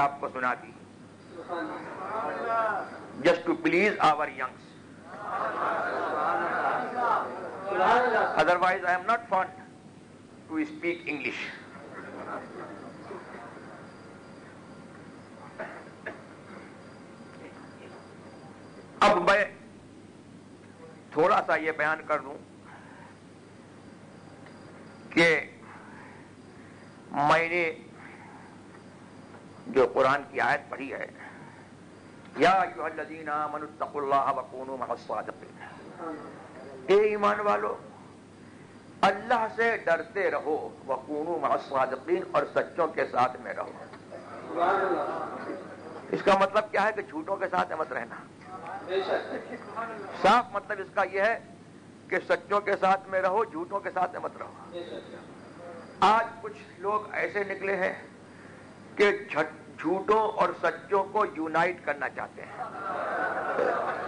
آپ کو سنا دی just to please our youngs. Otherwise I am not fond to speak English. اب میں تھوڑا سا یہ بیان کر دوں کہ میں نے جو قرآن کی آیت پڑھی ہے، یا ایھا الذین آمنوا اتقوا اللہ وکونوا مع الصادقین، اے ایمان والو اللہ سے ڈرتے رہو، وکونوا مع الصادقین، اور سچوں کے ساتھ میں رہو. اس کا مطلب کیا ہے کہ جھوٹوں کے ساتھ مت رہنا. صاف مطلب اس کا یہ ہے کہ سچوں کے ساتھ میں رہو، جھوٹوں کے ساتھ مت رہو. آج کچھ لوگ ایسے نکلے ہیں کہ جھوٹوں اور سچوں کو یونائٹ کرنا چاہتے ہیں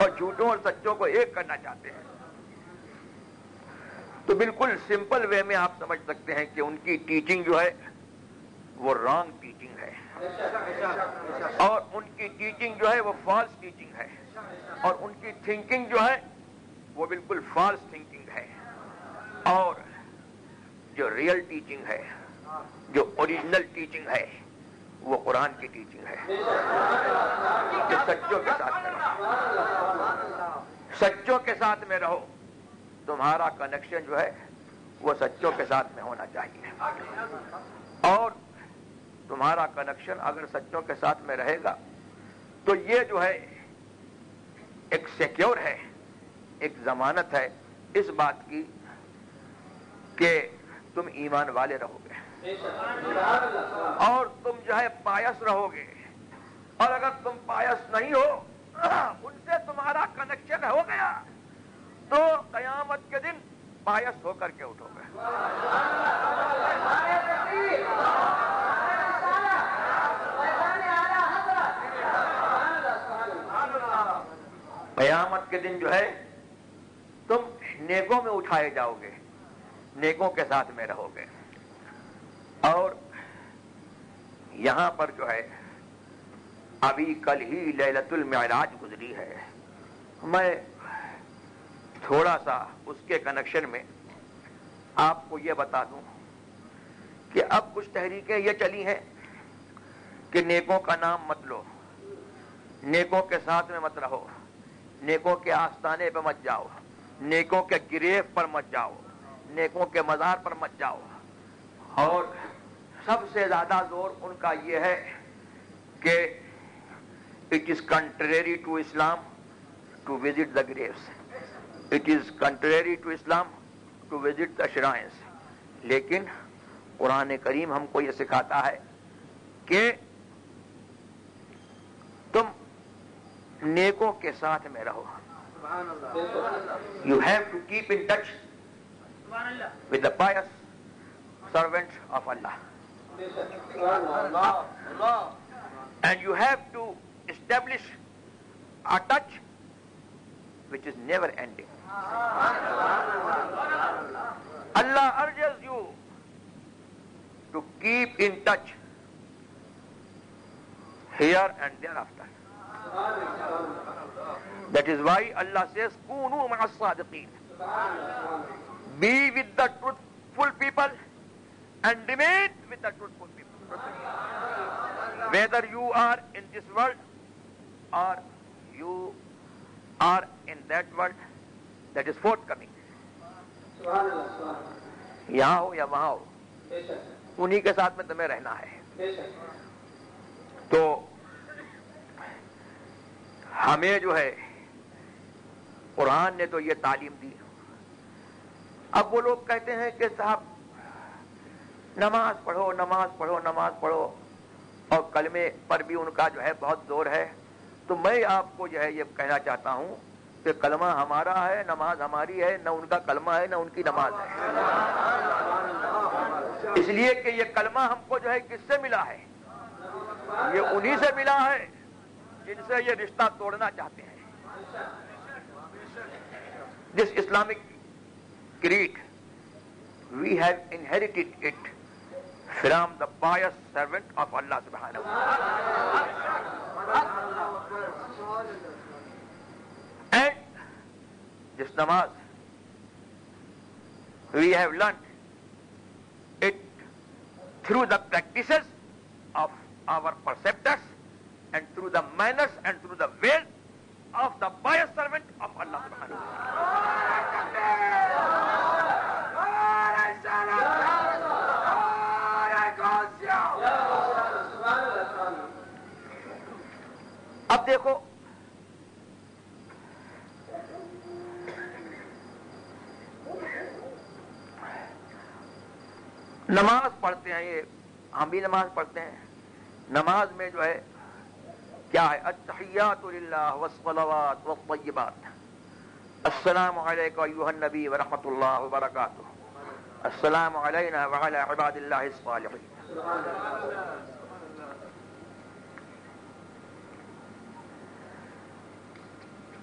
اور جھوٹوں اور سچوں کو ایک کرنا چاہتے ہیں. تو بالکل سمپل وے میں آپ سمجھ سکتے ہیں کہ ان کی ٹیچنگ جو ہے وہ رانگ ٹیچنگ ہے، اور ان کی ٹیچنگ جو ہے وہ فالس ٹیچنگ ہے، اور ان کی تھنکنگ جو ہے وہ بالکل فالس تھنکنگ ہے. اور جو ریئل ٹیچنگ ہے، جو اوریجنل ٹیچنگ ہے، وہ قرآن کی ٹیچنگ ہے کہ سچوں کے ساتھ میں رہو. سچوں کے ساتھ میں رہو. تمہارا کنیکشن جو ہے وہ سچوں کے ساتھ میں ہونا چاہیے، اور تمہارا کنیکشن اگر سچوں کے ساتھ میں رہے گا تو یہ جو ہے ایک سیکیور ہے، ایک ضمانت ہے اس بات کی کہ تم ایمان والے رہو گے اور تم جو ہے پایس رہو گے. اور اگر تم پایس نہیں ہو، ان سے تمہارا کنیکشن ہو گیا تو قیامت کے دن پایس ہو کر کے اٹھو گے. قیامت کے دن جو ہے تم نیکوں میں اٹھائے جاؤ گے، نیکوں کے ساتھ میں رہو گے. اور یہاں پر جو ہے ابھی کل ہی لیلۃ المعراج گزری ہے. میں تھوڑا سا اس کے کنیکشن میں آپ کو یہ بتا دوں کہ اب کچھ تحریکیں یہ چلی ہیں کہ نیکوں کا نام مت لو، نیکوں کے ساتھ میں مت رہو، نیکوں کے آستانے پہ مت جاؤ، نیکوں کے گریو پر مت جاؤ، نیکوں کے مزار پر مت جاؤ. اور سب سے زیادہ زور ان کا یہ ہے کہ it is contrary to Islam to visit the graves, it is contrary to Islam to visit the shrines. لیکن قرآن کریم ہم کو یہ سکھاتا ہے کہ تم نیکوں کے ساتھ میں رہو. You have to keep in touch with the pious servants of Allah. And you have to establish a touch which is never ending. Allah urges you to keep in touch here and thereafter. That is why Allah says, "Kunu ma'a as-sadiqeen." Be with the truthful people and remain with the truthful people. Whether you are in this world or you are in that world that is forthcoming. یہاں ہو یا وہاں ہو، انہی کے ساتھ میں تمہیں رہنا ہے. تو ہمیں جو ہے قرآن نے تو یہ تعلیم دی. اب وہ لوگ کہتے ہیں کہ صاحب نماز پڑھو، نماز پڑھو، نماز پڑھو، اور کلمے پر بھی ان کا جو ہے بہت زور ہے. تو میں آپ کو جو ہے یہ کہنا چاہتا ہوں کہ کلمہ ہمارا ہے، نماز ہماری ہے، نہ ان کا کلمہ ہے نہ ان کی نماز ہے. اس لیے کہ یہ کلمہ ہم کو جو ہے کس سے ملا ہے؟ یہ انہی سے ملا ہے جن سے یہ رشتہ توڑنا چاہتے ہیں. This Islamic creed, we have inherited it from the pious servant of Allah subhanahu wa ta'ala. namaz, we have learnt it through the practices of our preceptors and through the manners and through the ways of the pious servant of Allah subhanahu wa ta'ala. اب دیکھو نماز پڑھتے ہیں، یہ ہم بھی نماز پڑھتے ہیں. نماز میں جو ہے کیا ہے؟ التحیات للہ والصلوات والطیبات. السلام علیکم ایھا النبی ورحمۃ اللہ وبرکاتہ. السلام علینا وعلی عباد اللہ الصالحین.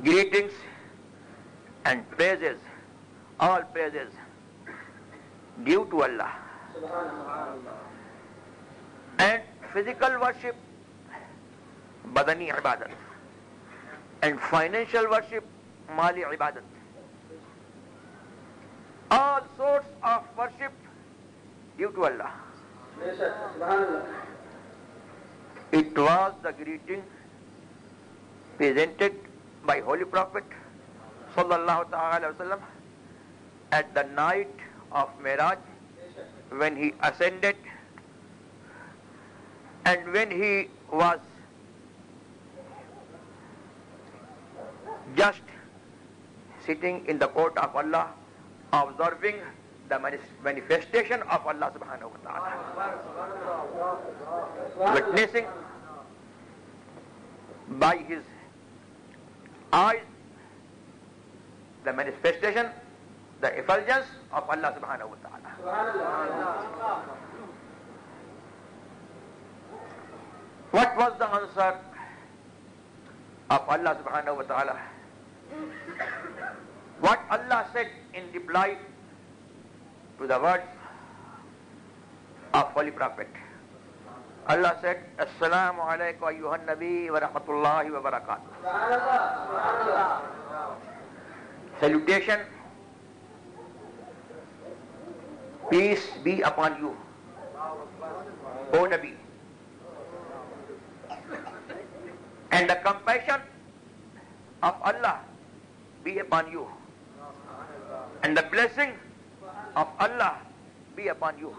Greetings and praises, all praises due to Allah. And physical worship, badani ibadat. And financial worship, mali ibadat. All sorts of worship due to Allah. It was the greeting presented by Holy Prophet sallallahu ta'ala wa sallam at the night of Miraj, when he ascended and when he was just sitting in the court of Allah observing the manifestation of Allah subhanahu wa ta'ala, witnessing by his eyes the manifestation, the effulgence of Allah subhanahu wa ta'ala. What was the answer of Allah subhanahu wa ta'ala? What Allah said in reply to the words of Holy Prophet? Allah said, Assalamu alaikum ayyuhan nabi wa rahmatullahi wa barakatuh. Salutation, peace be upon you, O Nabi, and the compassion of Allah be upon you, and the blessing of Allah be upon you.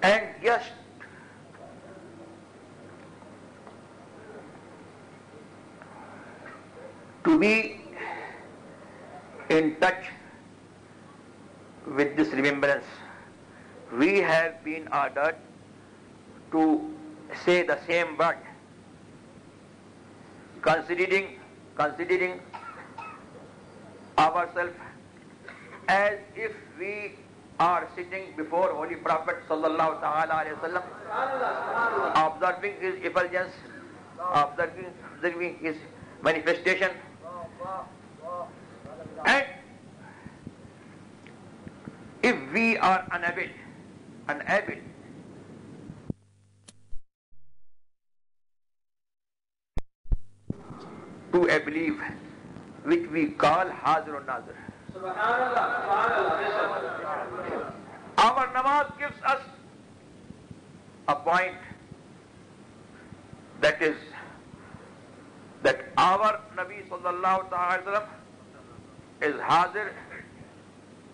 And just to be in touch with this remembrance, we have been ordered to say the same word, considering ourselves as if we are sitting before Holy Prophet sallallahu ta'ala alayhi wa sallam, observing his effulgence, observing his manifestation, and if we are unable to a belief which we call Hazir or Nazir. Our namaz gives us a point, that is that our Nabi sallallahu ta'ala alaihi wasallam is Hazir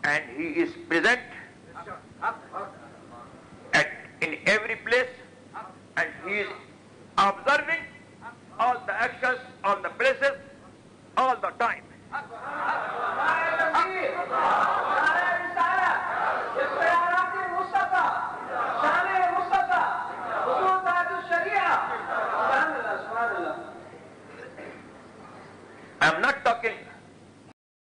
and he is present in every place, and he is observing